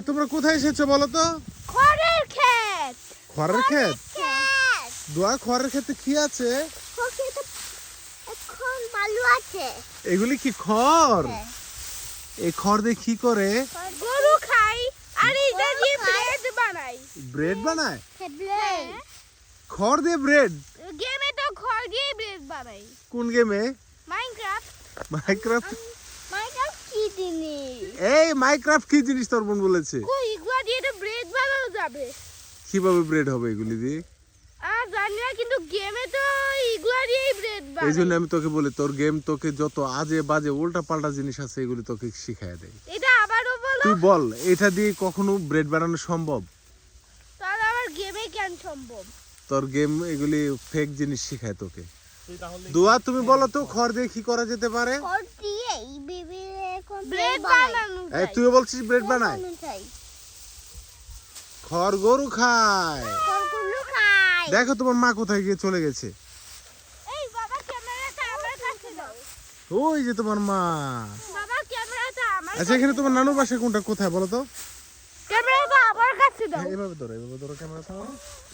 তোমরা কোথায় এসেছো বলো তো? খড়ের ক্ষেত। খড়ের ক্ষেত? দোয়া খড়ের ক্ষেতে কি আছে? এখন বালু আছে। এগুলি কি খড়? এই খড় দিয়ে কি করে? গরু খাই আর এটা দিয়ে ব্রেড বানাই। ব্রেড বানায়? ব্রেড। খড় দিয়ে ব্রেড? গেমে তো খড় দিয়ে ব্রেড বানাই। কোন গেমে? মাইনক্রাফট। মাইনক্রাফট? মাইনক্রাফট কি জিনিস? এই মাইনক্রাফট কি জিনিস তোর বোন বলেছে? কই এগুলা দিয়ে তো ব্রেড বানানো যাবে। কিভাবে ব্রেড হবে এগুলি দিয়ে? জানি না, কিন্তু গেমে তো এগুলা দিয়েই ব্রেড বানাই। এই জন্য আমি তোকে বলি তোর গেম তোকে যত আজে বাজে উল্টা পাল্টা জিনিস আছে এগুলি তোকে শিখায় দেয়। এটা আবারও বলো। তুই বল এটা দিয়ে কখনো ব্রেড বানানো সম্ভব? তাহলে আমার গেমে কেন সম্ভব? তোর গেম এগুলি ফেক জিনিস শিখায় তোকে। দোয়া তুমি বলো তো খড় দিয়ে কি করা যেতে পারে? খড় দিয়ে বেবি এখন ব্রেড বানানো এই যায়। তুই বলছিস ব্রেড বানায়? খড় গরু খায়। খড়গুলো খাই। দেখো তোমার মা কোথায় গিয়ে চলে গেছে। এই বাবা ক্যামেরাটা আমার কাছে দাও। ওই যে তোমার মা। বাবা ক্যামেরাটা আমার আচ্ছা এখানে তোমার নানুর বাসা কোনটা কোথায় বলো তো? ক্যামেরাটা আমার কাছে দাও। এভাবে ধরো ক্যামেরা।